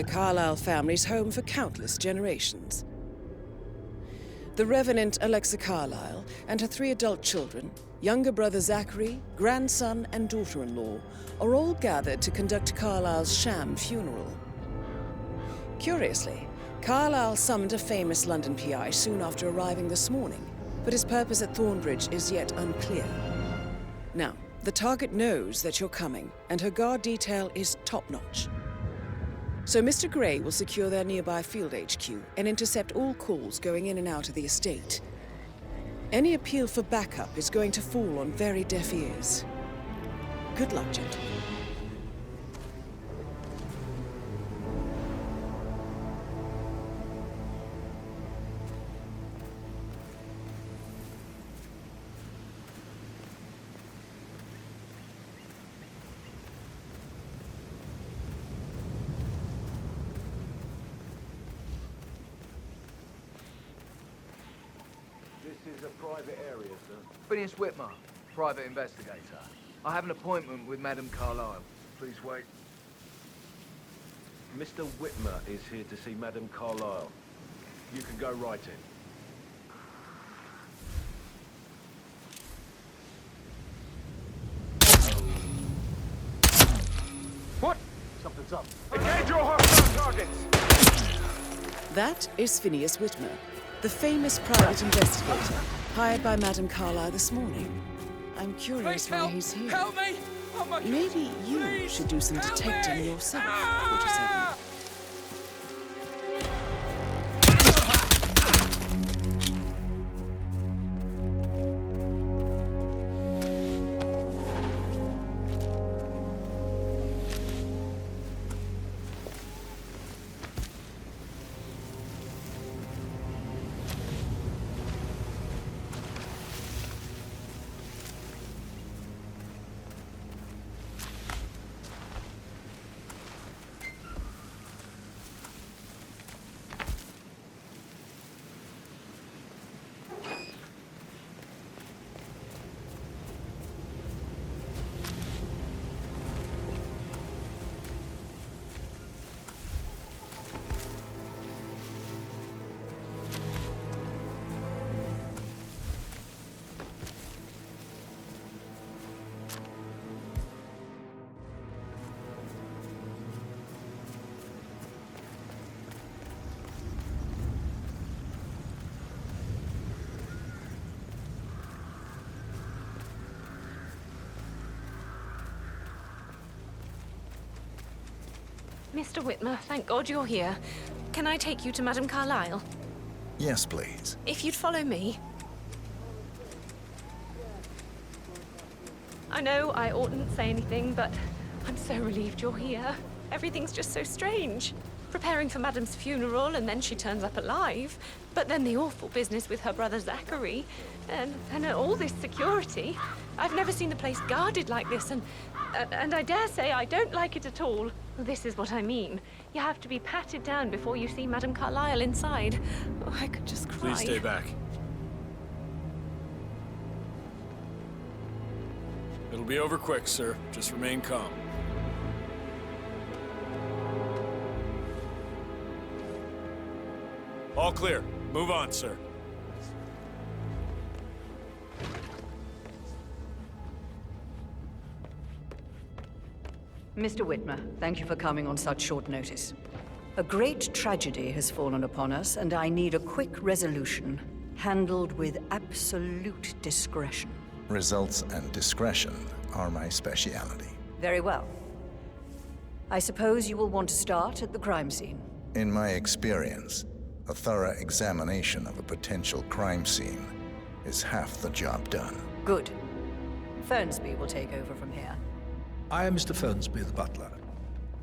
the Carlyle family's home for countless generations. The Revenant Alexa Carlyle and her 3 adult children, younger brother Zachary, grandson and daughter-in-law, are all gathered to conduct Carlyle's sham funeral. Curiously, Carlyle summoned a famous London PI soon after arriving this morning, but his purpose at Thornbridge is yet unclear. Now, the target knows that you're coming, and her guard detail is top-notch. So Mr. Gray will secure their nearby field HQ and intercept all calls going in and out of the estate. Any appeal for backup is going to fall on very deaf ears. Good luck, gentlemen. This is a private area, sir. Phineas Whitmer, private investigator. I have an appointment with Madame Carlyle. Please wait. Mr. Whitmer is here to see Madame Carlyle. You can go right in. What? Something's up. Engage your hostile targets! That is Phineas Whitmer, the famous private investigator hired by Madame Carlyle this morning. I'm curious why he's here. Help me! Oh my God. Maybe you Please, should do some help detecting me! yourself, Ah! 47. Mr. Whitmer, thank God you're here. Can I take you to Madame Carlyle? Yes, please. If you'd follow me. I know I oughtn't say anything, but I'm so relieved you're here. Everything's just so strange. Preparing for Madame's funeral, and then she turns up alive. But then the awful business with her brother Zachary, and all this security. I've never seen the place guarded like this, and I dare say I don't like it at all. This is what I mean. You have to be patted down before you see Madame Carlyle inside. Oh, I could just cry. Please stay back. It'll be over quick, sir. Just remain calm. All clear. Move on, sir. Mr. Whitmer, thank you for coming on such short notice. A great tragedy has fallen upon us, and I need a quick resolution, handled with absolute discretion. Results and discretion are my speciality. Very well. I suppose you will want to start at the crime scene. In my experience, a thorough examination of a potential crime scene is half the job done. Good. Fernsby will take over from here. I am Mr. Fernsby, the butler.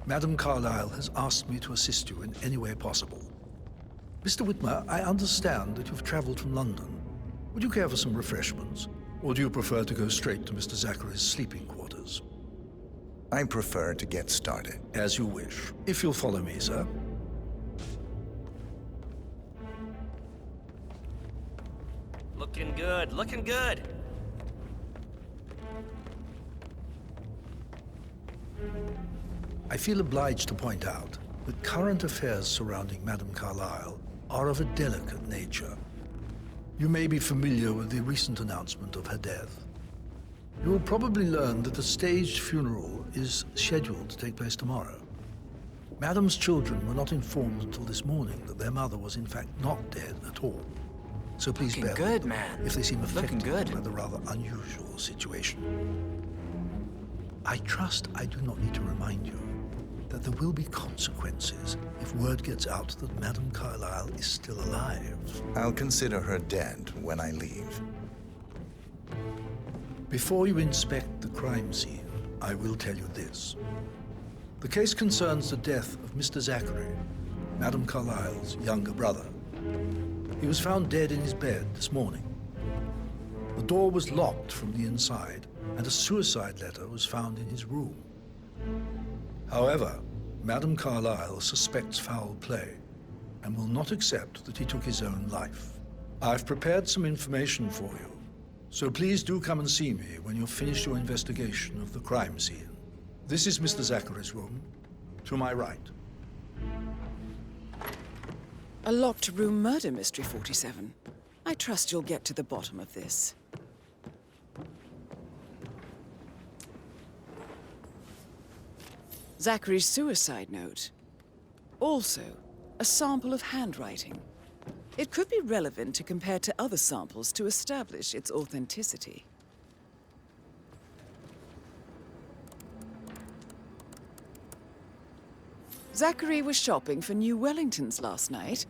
Madame Carlyle has asked me to assist you in any way possible. Mr. Whitmer, I understand that you've traveled from London. Would you care for some refreshments? Or do you prefer to go straight to Mr. Zachary's sleeping quarters? I prefer to get started. As you wish. If you'll follow me, sir. Looking good, looking good. I feel obliged to point out that current affairs surrounding Madame Carlyle are of a delicate nature. You may be familiar with the recent announcement of her death. You will probably learn that a staged funeral is scheduled to take place tomorrow. Madame's children were not informed until this morning that their mother was in fact not dead at all. So please bear with them if they seem affected by the rather unusual situation. I trust I do not need to remind you that there will be consequences if word gets out that Madame Carlyle is still alive. I'll consider her dead when I leave. Before you inspect the crime scene, I will tell you this. The case concerns the death of Mr. Zachary, Madame Carlyle's younger brother. He was found dead in his bed this morning. The door was locked from the inside, and a suicide letter was found in his room. However, Madame Carlyle suspects foul play and will not accept that he took his own life. I've prepared some information for you, so please do come and see me when you've finished your investigation of the crime scene. This is Mr. Zachary's room, to my right. A locked room murder mystery, 47. I trust you'll get to the bottom of this. Zachary's suicide note. Also, a sample of handwriting. It could be relevant to compare to other samples to establish its authenticity. Zachary was shopping for new Wellingtons last night.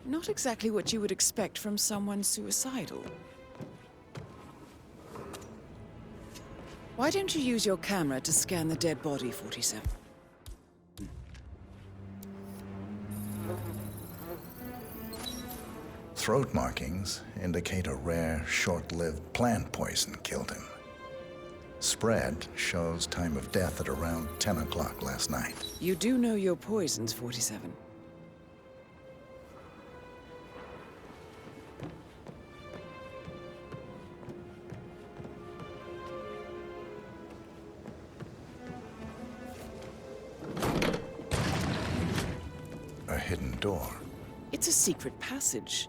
Not exactly what you would expect from someone suicidal. Why don't you use your camera to scan the dead body, 47? Throat markings indicate a rare, short-lived plant poison killed him. Spread shows time of death at around 10 o'clock last night. You do know your poisons, 47. A hidden door. It's a secret passage.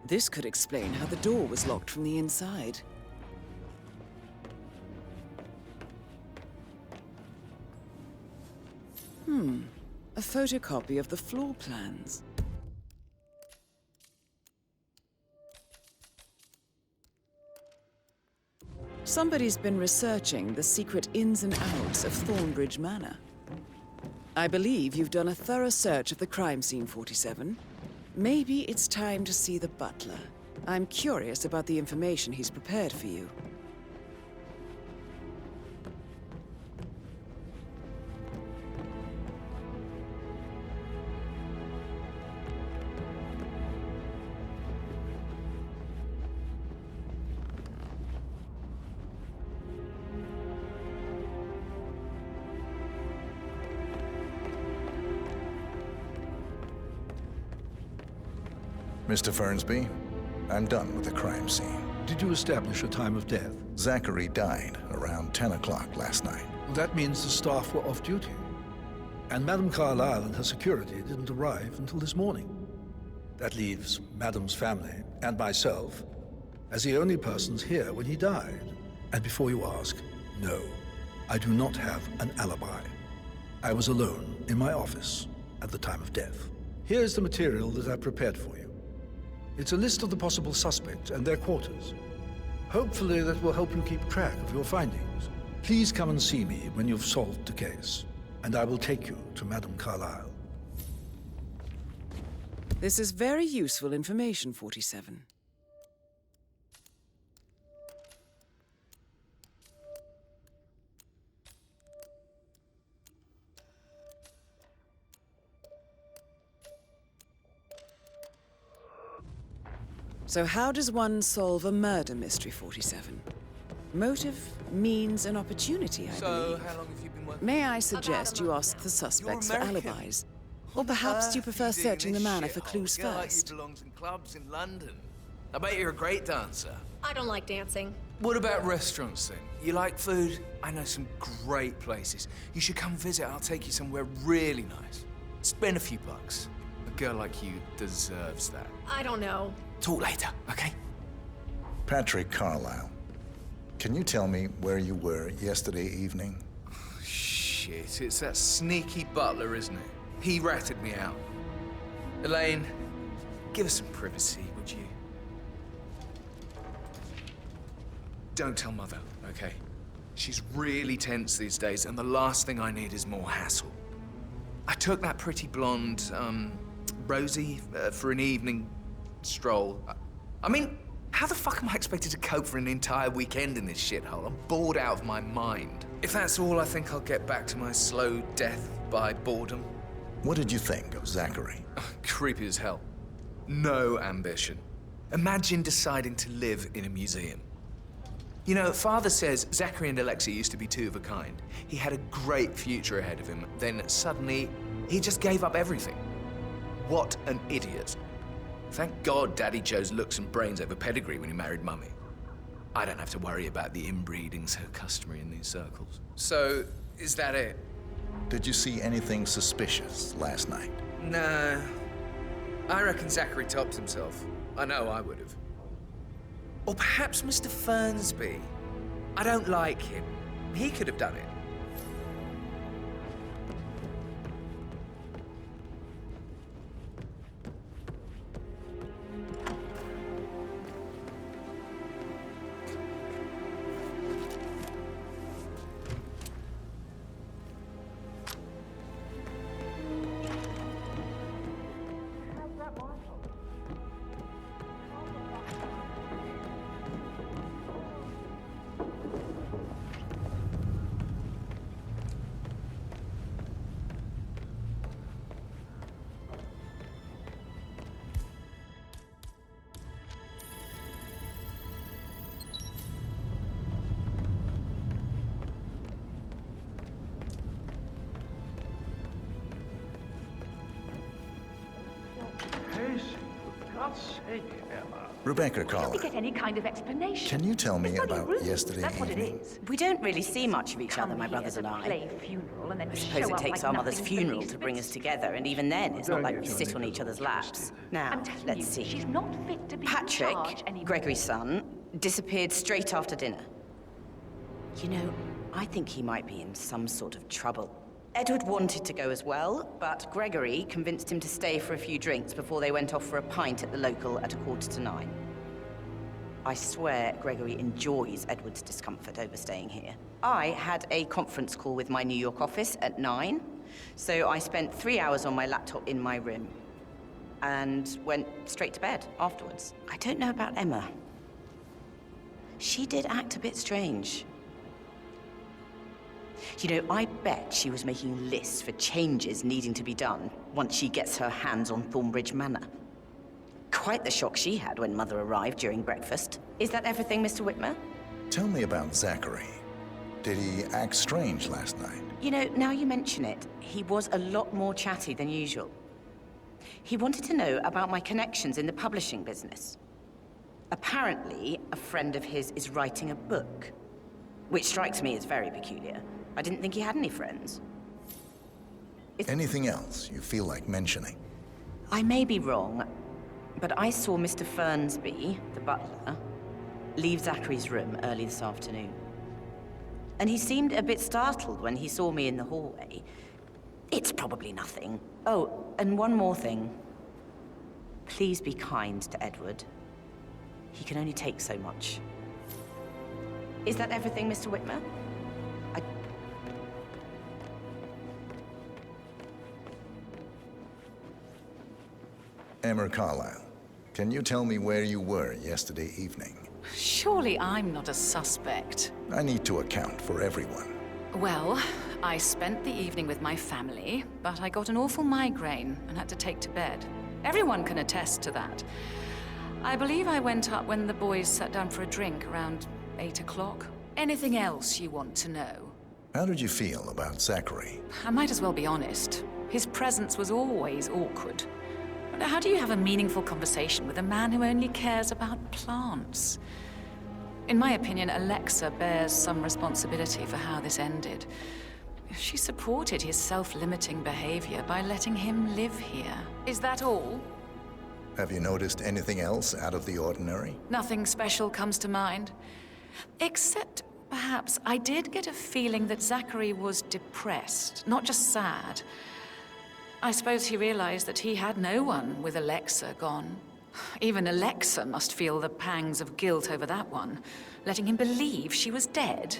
This could explain how the door was locked from the inside. A photocopy of the floor plans. Somebody's been researching the secret ins and outs of Thornbridge Manor. I believe you've done a thorough search of the crime scene, 47. Maybe it's time to see the butler. I'm curious about the information he's prepared for you. Mr. Fernsby, I'm done with the crime scene. Did you establish a time of death? Zachary died around 10 o'clock last night. Well, that means the staff were off duty. And Madame Carlyle and her security didn't arrive until this morning. That leaves Madame's family and myself as the only persons here when he died. And before you ask, no, I do not have an alibi. I was alone in my office at the time of death. Here's the material that I prepared for you. It's a list of the possible suspects and their quarters. Hopefully that will help you keep track of your findings. Please come and see me when you've solved the case, and I will take you to Madame Carlyle. This is very useful information, 47. So how does one solve a murder mystery, 47? Motive, means, and opportunity, I believe. How long have you been working? May I suggest you ask the suspects for American. alibis? Or perhaps you prefer searching the manor for clues Like first? you belong in clubs in London. I bet you're a great dancer. I don't like dancing. What about restaurants then? You like food? I know some great places. You should come visit. I'll take you somewhere really nice. Spend a few bucks. A girl like you deserves that. I don't know. Talk later, okay? Patrick Carlisle, can you tell me where you were yesterday evening? Shit, it's that sneaky butler, isn't it? He ratted me out. Elaine, give us some privacy, would you? Don't tell Mother, okay? She's really tense these days, and the last thing I need is more hassle. I took that pretty blonde, Rosie, for an evening stroll. I mean, how the fuck am I expected to cope for an entire weekend in this shithole? I'm bored out of my mind. If that's all, I think I'll get back to my slow death by boredom. What did you think of Zachary? Creepy as hell. No ambition. Imagine deciding to live in a museum. You know, Father says Zachary and Alexa used to be two of a kind. He had a great future ahead of him. Then suddenly, he just gave up everything. What an idiot. Thank God Daddy chose looks and brains over pedigree when he married Mummy. I don't have to worry about the inbreeding so customary in these circles. So, is that it? Did you see anything suspicious last night? Nah. I reckon Zachary topped himself. I know I would have. Or perhaps Mr. Fernsby. I don't like him. He could have done it. Rebecca We Carlisle, get any kind of explanation. can you tell me It's bloody about rude. yesterday That's what it evening? is. We don't really see much of each other, my Come brothers here and to I. play funeral and then I show suppose it up takes like our mother's nothing's the funeral least to bring bit. us together, and even then, it's not like we sit on each other's laps. Now, I'm telling let's you, see. she's not fit to be in charge Patrick, anymore. Gregory's son, disappeared straight after dinner. You know, I think he might be in some sort of trouble. Edward wanted to go as well, but Gregory convinced him to stay for a few drinks before they went off for a pint at the local at 9:15. I swear Gregory enjoys Edward's discomfort over staying here. I had a conference call with my New York office at 9, so I spent 3 hours on my laptop in my room and went straight to bed afterwards. I don't know about Emma. She did act a bit strange. You know, I bet she was making lists for changes needing to be done once she gets her hands on Thornbridge Manor. Quite the shock she had when Mother arrived during breakfast. Is that everything, Mr. Whitmer? Tell me about Zachary. Did he act strange last night? You know, now you mention it, he was a lot more chatty than usual. He wanted to know about my connections in the publishing business. Apparently, a friend of his is writing a book, which strikes me as very peculiar. I didn't think he had any friends. Anything else you feel like mentioning? I may be wrong, but I saw Mr. Fernsby, the butler, leave Zachary's room early this afternoon. And he seemed a bit startled when he saw me in the hallway. It's probably nothing. Oh, and one more thing. Please be kind to Edward. He can only take so much. Is that everything, Mr. Whitmer? Emma Carlisle, can you tell me where you were yesterday evening? Surely I'm not a suspect. I need to account for everyone. Well, I spent the evening with my family, but I got an awful migraine and had to take to bed. Everyone can attest to that. I believe I went up when the boys sat down for a drink around 8 o'clock. Anything else you want to know? How did you feel about Zachary? I might as well be honest. His presence was always awkward. How do you have a meaningful conversation with a man who only cares about plants? In my opinion, Alexa bears some responsibility for how this ended. She supported his self-limiting behavior by letting him live here. Is that all? Have you noticed anything else out of the ordinary? Nothing special comes to mind. Except, perhaps, I did get a feeling that Zachary was depressed, not just sad. I suppose he realized that he had no one with Alexa gone. Even Alexa must feel the pangs of guilt over that one, letting him believe she was dead.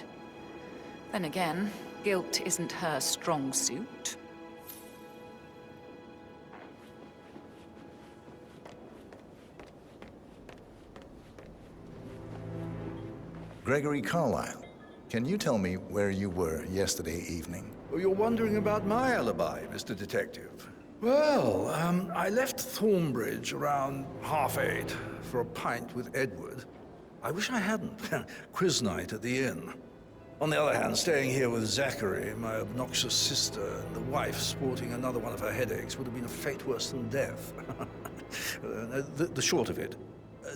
Then again, guilt isn't her strong suit. Gregory Carlyle, can you tell me where you were yesterday evening? Oh, you're wondering about my alibi, Mr. Detective. Well, I left Thornbridge around 8:30 for a pint with Edward. I wish I hadn't. Quiz night at the inn. On the other hand, staying here with Zachary, my obnoxious sister, and the wife sporting another one of her headaches would have been a fate worse than death. The short of it,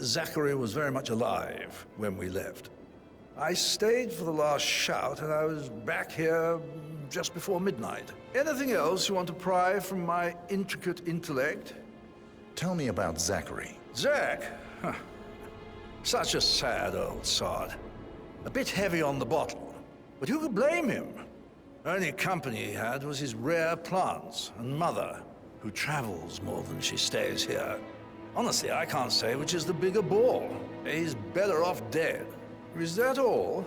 Zachary was very much alive when we left. I stayed for the last shout, and I was back here just before midnight. Anything else you want to pry from my intricate intellect? Tell me about Zachary. Zach? Huh. Such a sad old sod. A bit heavy on the bottle, but who could blame him? Only company he had was his rare plants and mother, who travels more than she stays here. Honestly, I can't say which is the bigger ball. He's better off dead. Is that all?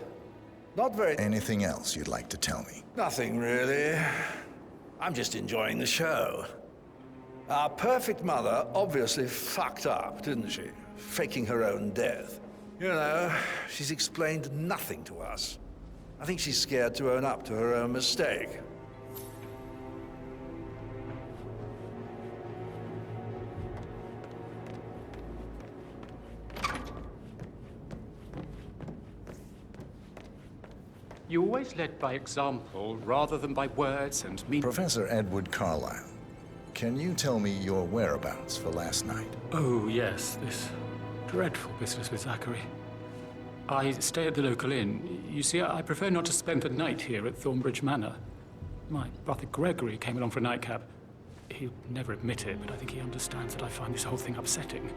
Not very... Anything else you'd like to tell me? Nothing, really. I'm just enjoying the show. Our perfect mother obviously fucked up, didn't she? Faking her own death. You know, she's explained nothing to us. I think she's scared to own up to her own mistake. You always led by example rather than by words and meaning. Professor Edward Carlyle, can you tell me your whereabouts for last night? Oh, yes, this dreadful business with Zachary. I stay at the local inn. You see, I prefer not to spend the night here at Thornbridge Manor. My brother Gregory came along for a nightcap. He'd never admit it, but I think he understands that I find this whole thing upsetting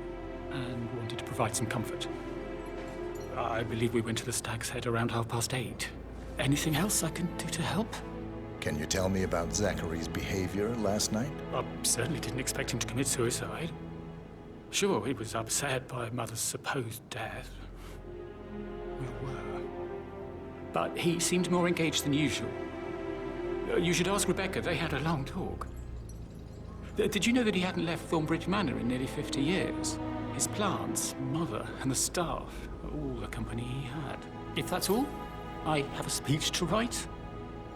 and wanted to provide some comfort. I believe we went to the Stag's Head around 8:30. Anything else I can do to help? Can you tell me about Zachary's behavior last night? I certainly didn't expect him to commit suicide. Sure, he was upset by Mother's supposed death. We were. But he seemed more engaged than usual. You should ask Rebecca. They had a long talk. Did you know that he hadn't left Thornbridge Manor in nearly 50 years? His plants, Mother, and the staff, all the company he had. If that's all, I have a speech to write.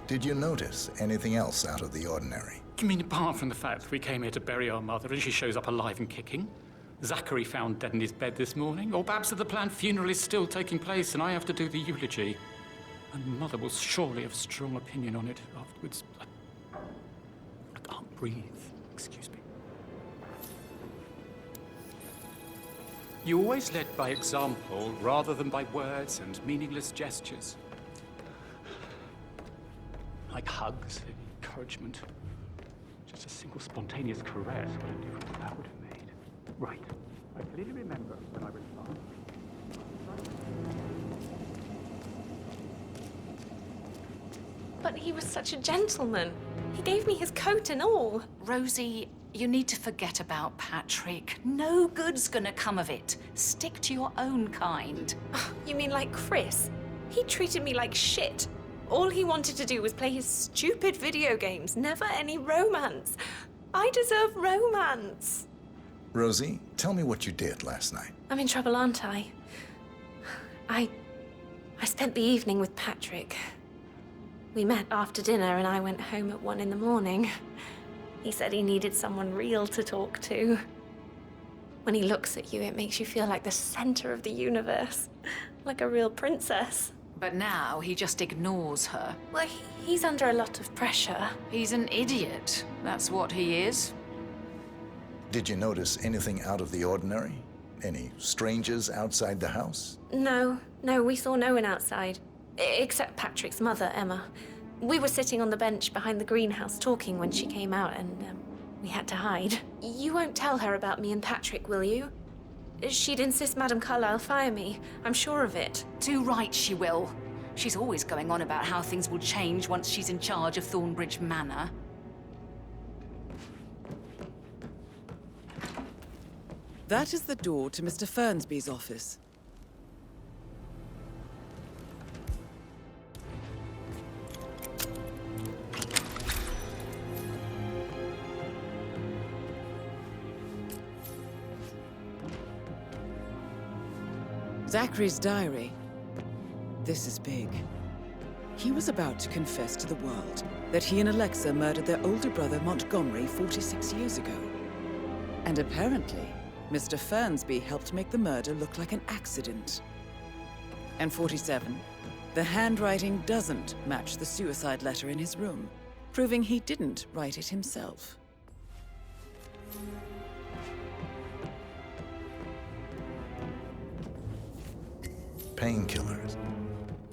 Did you notice anything else out of the ordinary? You mean apart from the fact that we came here to bury our mother and she shows up alive and kicking? Zachary found dead in his bed this morning? Or perhaps that the planned funeral is still taking place and I have to do the eulogy? And Mother will surely have a strong opinion on it afterwards. I can't breathe. Excuse me. You always led by example rather than by words and meaningless gestures. Like hugs, encouragement. Just a single spontaneous caress, what a difference that would have made. Right. I clearly remember when I was last. But he was such a gentleman. He gave me his coat and all. Rosie, you need to forget about Patrick. No good's gonna come of it. Stick to your own kind. You mean like Chris? He treated me like shit. All he wanted to do was play his stupid video games, never any romance. I deserve romance. Rosie, tell me what you did last night. I'm in trouble, aren't I? I spent the evening with Patrick. We met after dinner and I went home at 1 in the morning. He said he needed someone real to talk to. When he looks at you, it makes you feel like the center of the universe, like a real princess. But now he just ignores her. Well, he's under a lot of pressure. He's an idiot. That's what he is. Did you notice anything out of the ordinary? Any strangers outside the house? No, we saw no one outside. Except Patrick's mother, Emma. We were sitting on the bench behind the greenhouse talking when she came out, and we had to hide. You won't tell her about me and Patrick, will you? She'd insist Madame Carlyle fire me. I'm sure of it. Too right she will. She's always going on about how things will change once she's in charge of Thornbridge Manor. That is the door to Mr. Fernsby's office. Zachary's diary. This is big. He was about to confess to the world that he and Alexa murdered their older brother Montgomery 46 years ago. And apparently, Mr. Fernsby helped make the murder look like an accident. And 47, the handwriting doesn't match the suicide letter in his room, proving he didn't write it himself. Painkillers.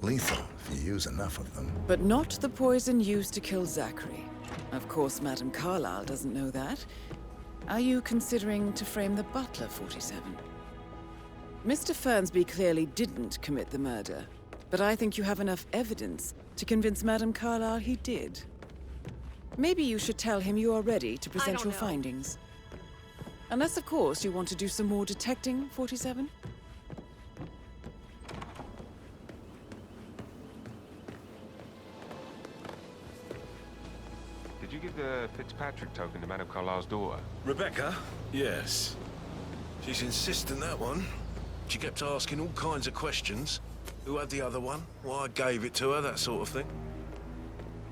Lethal if you use enough of them. But not the poison used to kill Zachary. Of course, Madame Carlyle doesn't know that. Are you considering to frame the butler, 47? Mr. Fernsby clearly didn't commit the murder, but I think you have enough evidence to convince Madame Carlyle he did. Maybe you should tell him you are ready to present your findings. Unless, of course, you want to do some more detecting, 47? Did you give the Fitzpatrick token to Madame Carlyle's daughter? Rebecca? Yes. She's insistent, that one. She kept asking all kinds of questions. Who had the other one? Why I gave it to her, that sort of thing.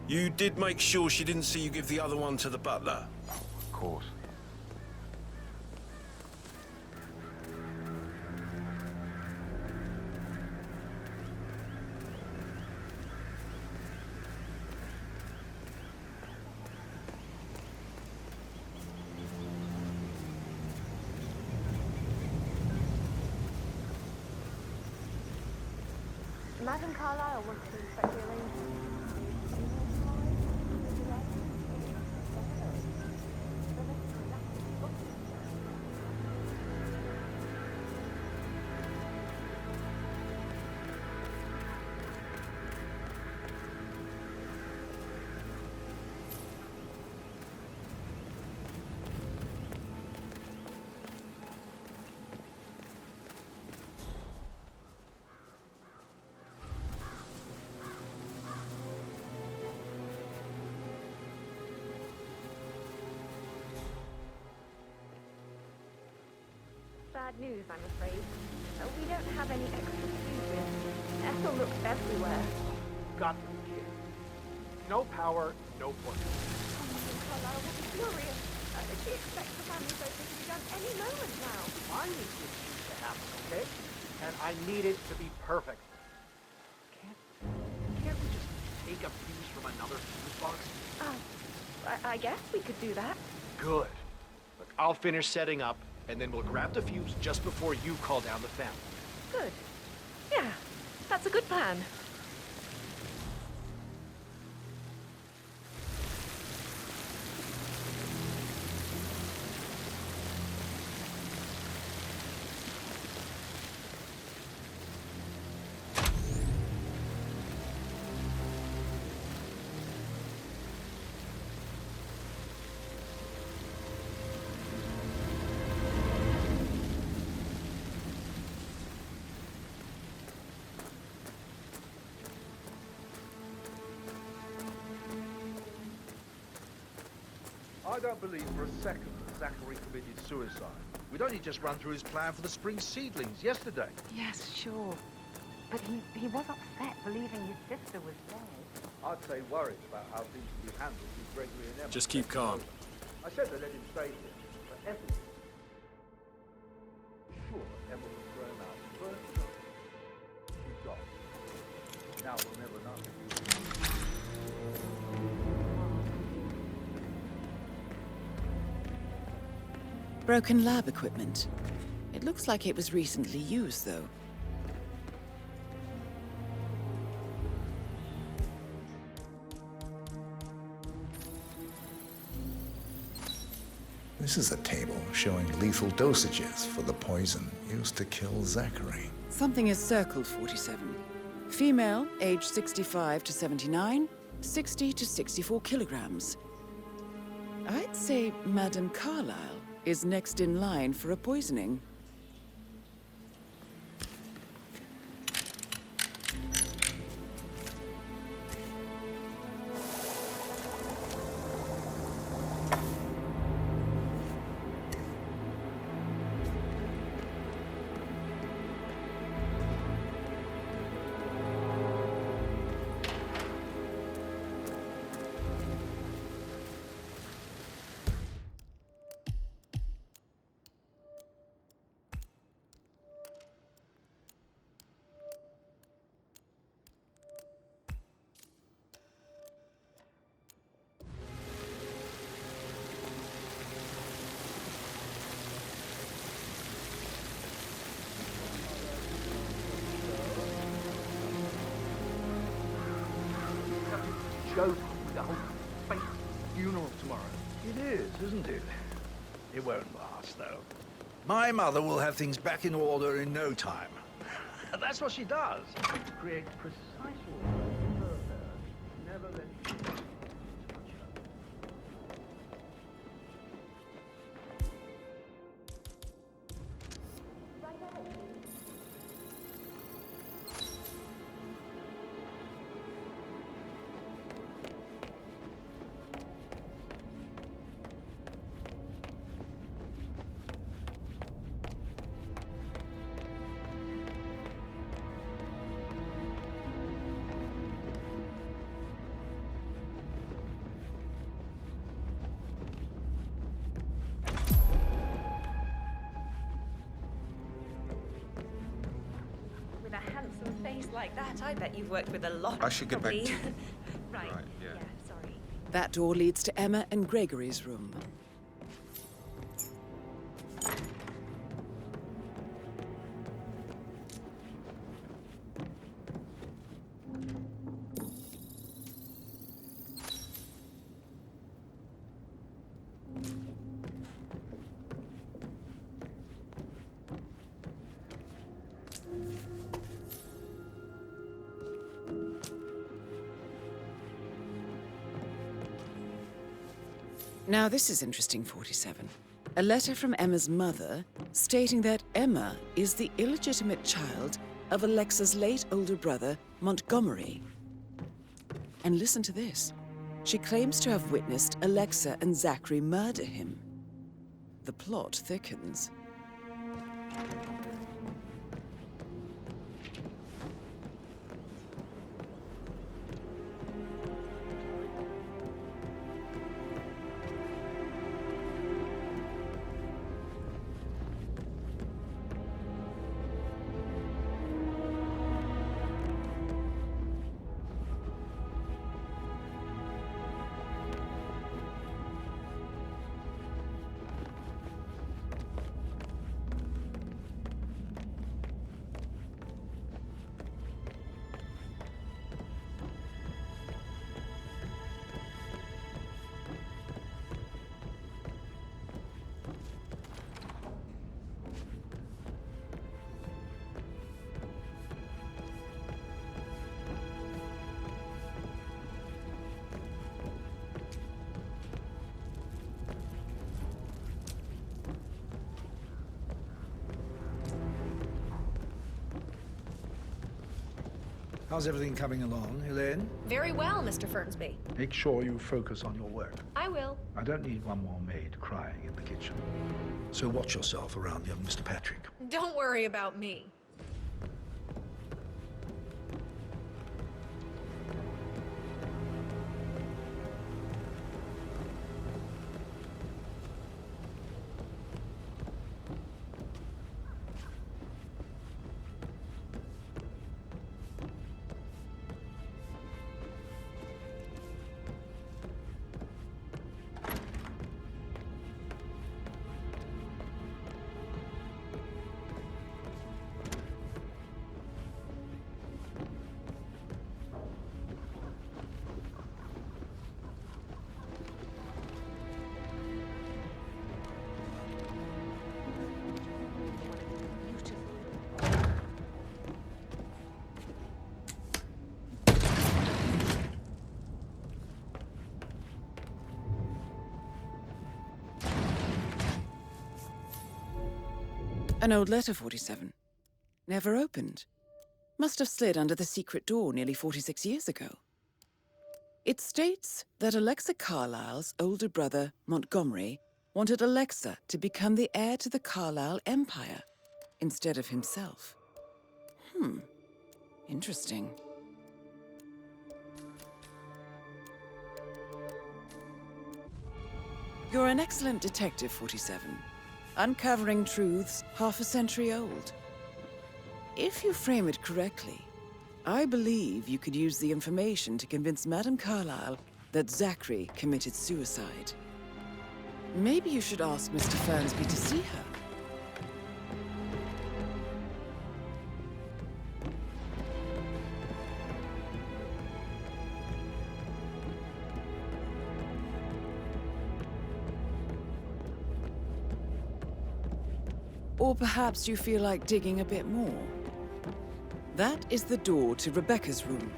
You did make sure she didn't see you give the other one to the butler? Of course. Madame Carlyle wants to inspect the arrangements. Bad news, I'm afraid. We don't have any extra fuses. Ethel looks everywhere. Got them, kid. No power, no point. Madame Carlyle will be furious. She expects the family photos to be done any moment now. I need this shoot to happen, okay? And I need it to be perfect. Can't we just take a fuse from another fuse box? I guess we could do that. Good. Look, I'll finish setting up, and then we'll grab the fuse just before you call down the family. Good. Yeah, that's a good plan. I don't believe for a second that Zachary committed suicide. We'd only just run through his plan for the spring seedlings yesterday. Yes, sure. But he was upset believing his sister was dead. I'd say worried about how things would be handled with Gregory and Emma. Just keep calm. I said they let him stay here, but Ethel... Sure, Emma was thrown out first. She's gone. Now we'll never know. Broken lab equipment. It looks like it was recently used, though. This is a table showing lethal dosages for the poison used to kill Zachary. Something is circled, 47. Female, age 65 to 79, 60 to 64 kilograms. I'd say Madame Carlyle is next in line for a poisoning. Joke with the whole fake funeral tomorrow. It is, isn't it? It won't last, though. My mother will have things back in order in no time. That's what she does. Create precise order. Never let... With a handsome face like that, I bet you've worked with a lot. I should get back to you. Right. Right, yeah. Sorry. That door leads to Emma and Gregory's room. Now this is interesting, 47. A letter from Emma's mother stating that Emma is the illegitimate child of Alexa's late older brother, Montgomery. And listen to this. She claims to have witnessed Alexa and Zachary murder him. The plot thickens. How's everything coming along, Elaine? Very well, Mr. Fernsby. Make sure you focus on your work. I will. I don't need one more maid crying in the kitchen. So watch yourself around young Mr. Patrick. Don't worry about me. An old letter, 47. Never opened. Must have slid under the secret door nearly 46 years ago. It states that Alexa Carlyle's older brother, Montgomery, wanted Alexa to become the heir to the Carlyle Empire instead of himself. Interesting. You're an excellent detective, 47. Uncovering truths half a century old. If you frame it correctly, I believe you could use the information to convince Madame Carlyle that Zachary committed suicide. Maybe you should ask Mr. Fernsby to see her. Or perhaps you feel like digging a bit more. That is the door to Rebecca's room.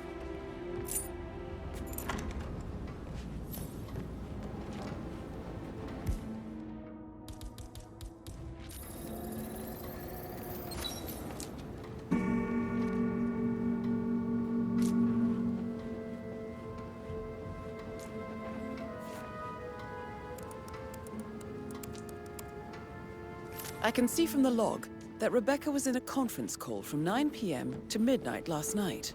I can see from the log that Rebecca was in a conference call from 9 p.m. to midnight last night.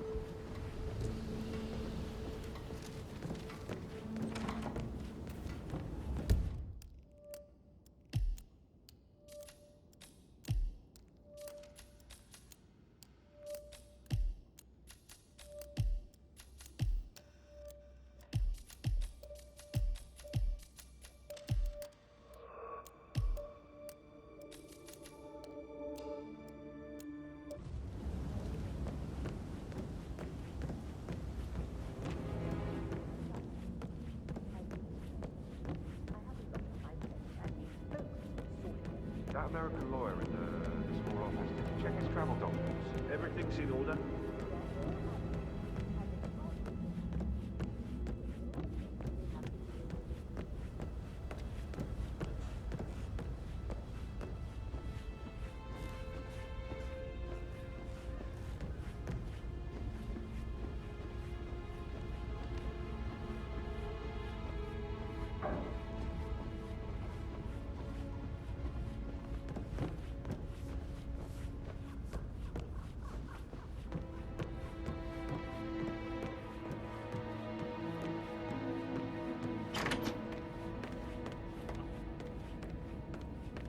That American lawyer in the small office, did you check his travel documents? Everything's in order.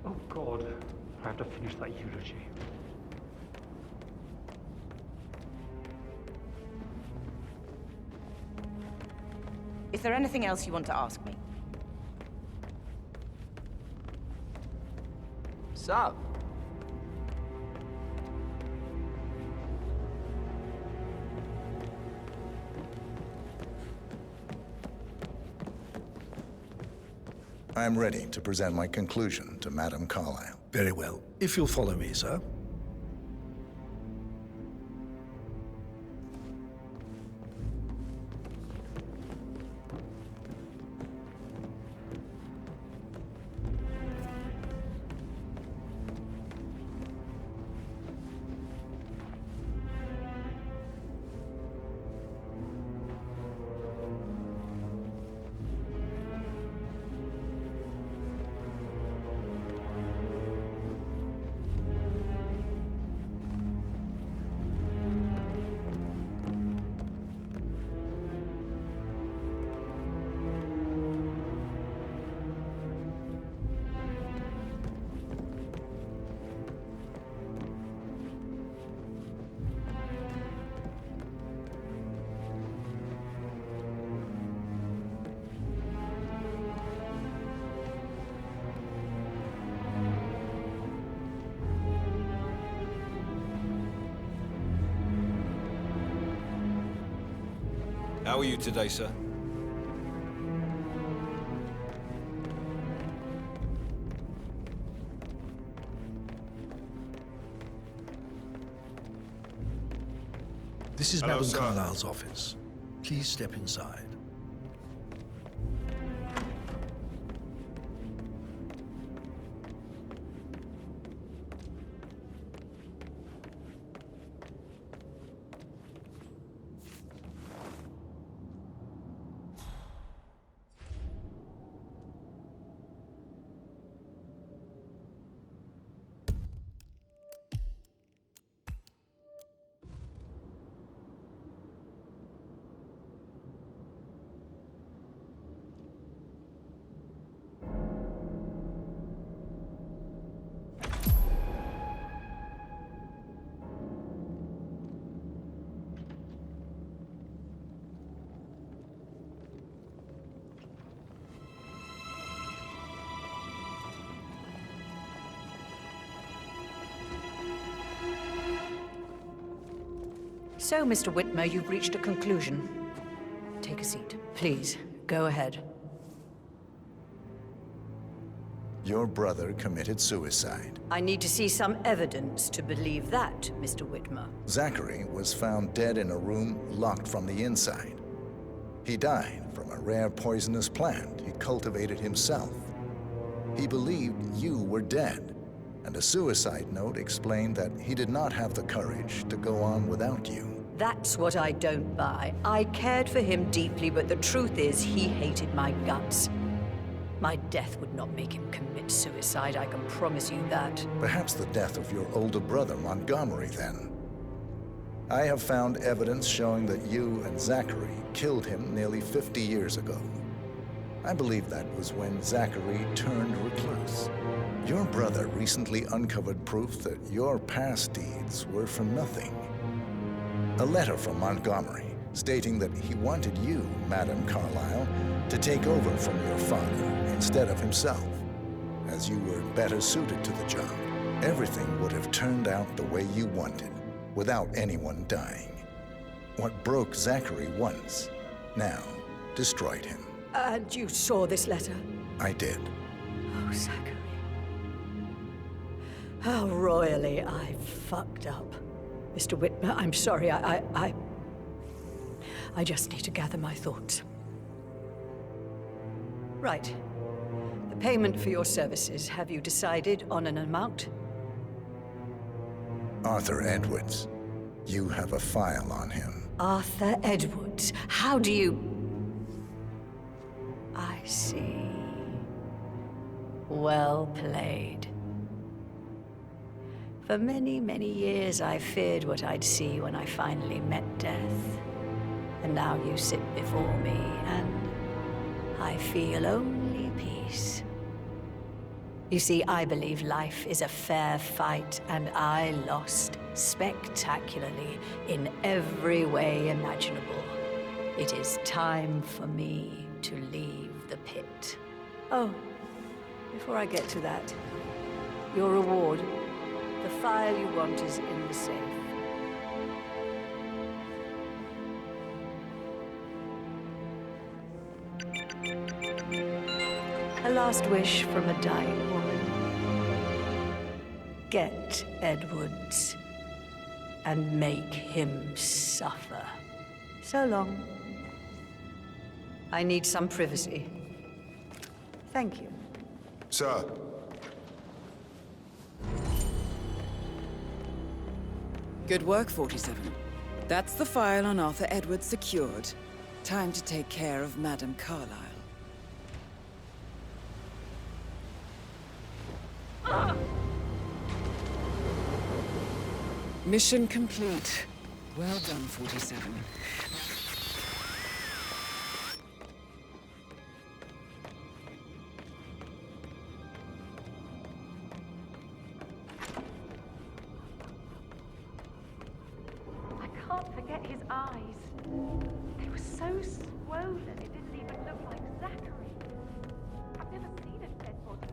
Oh, God. I have to finish that eulogy. Is there anything else you want to ask me? Sup? I'm ready to present my conclusion to Madame Carlyle. Very well. If you'll follow me, sir. How are you today, sir? This is Hello, Madame sir. Carlyle's office. Please step inside. So, Mr. Whitmer, you've reached a conclusion. Take a seat. Please, go ahead. Your brother committed suicide. I need to see some evidence to believe that, Mr. Whitmer. Zachary was found dead in a room locked from the inside. He died from a rare poisonous plant he cultivated himself. He believed you were dead, and a suicide note explained that he did not have the courage to go on without you. That's what I don't buy. I cared for him deeply, but the truth is he hated my guts. My death would not make him commit suicide, I can promise you that. Perhaps the death of your older brother, Montgomery, then. I have found evidence showing that you and Zachary killed him nearly 50 years ago. I believe that was when Zachary turned recluse. Your brother recently uncovered proof that your past deeds were for nothing. A letter from Montgomery stating that he wanted you, Madame Carlyle, to take over from your father instead of himself, as you were better suited to the job. Everything would have turned out the way you wanted, without anyone dying. What broke Zachary once, now destroyed him. And you saw this letter? I did. Oh, Zachary. How royally I fucked up. Mr. Whitmer, I'm sorry, I just need to gather my thoughts. Right. The payment for your services, have you decided on an amount? Arthur Edwards. You have a file on him. Arthur Edwards. How do you... I see. Well played. For many, many years, I feared what I'd see when I finally met death. And now you sit before me, and I feel only peace. You see, I believe life is a fair fight, and I lost spectacularly in every way imaginable. It is time for me to leave the pit. Oh, before I get to that, your reward. The file you want is in the safe. A last wish from a dying woman. Get Edwards and make him suffer. So long. I need some privacy. Thank you. Sir. Good work, 47. That's the file on Arthur Edwards secured. Time to take care of Madame Carlyle. Mission complete. Well done, 47. I can't forget his eyes. They were so swollen, it didn't even look like Zachary. I've never seen a dead body.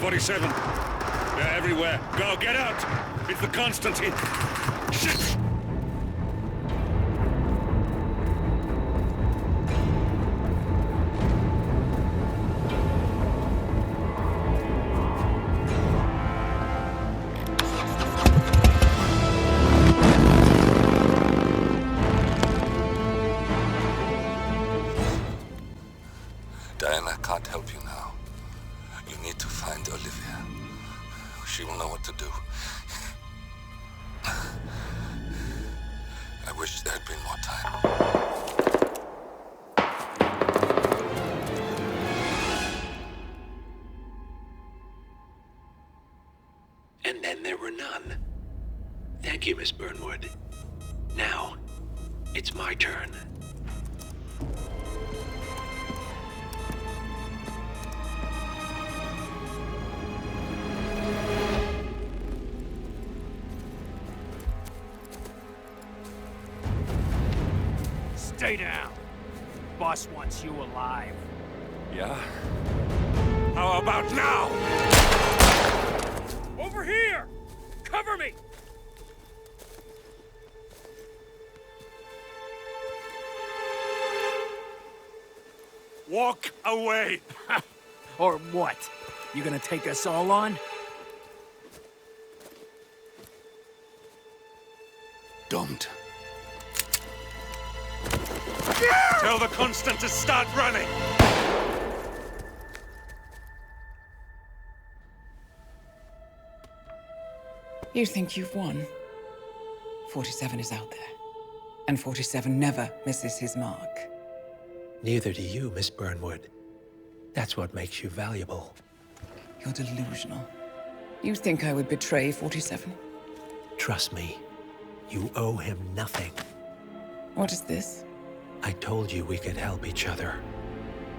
47. They're everywhere. Go, get out! It's the Constantine. Shit! Diana can't help you now. You need to find Olivia. She will know what to do. I wish there had been more time. And then there were none. Thank you, Miss Burnwood. Now, it's my turn. Stay down. Boss wants you alive. Yeah? How about now? Over here! Cover me! Walk away! Or what? You gonna take us all on? Don't. Tell the Constant to start running! You think you've won? 47 is out there. And 47 never misses his mark. Neither do you, Miss Burnwood. That's what makes you valuable. You're delusional. You think I would betray 47? Trust me, you owe him nothing. What is this? I told you we could help each other,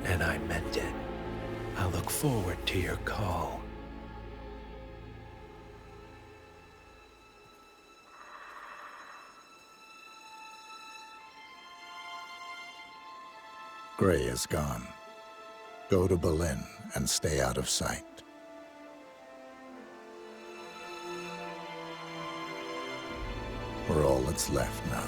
and I meant it. I'll look forward to your call. Gray is gone. Go to Berlin and stay out of sight. We're all that's left now.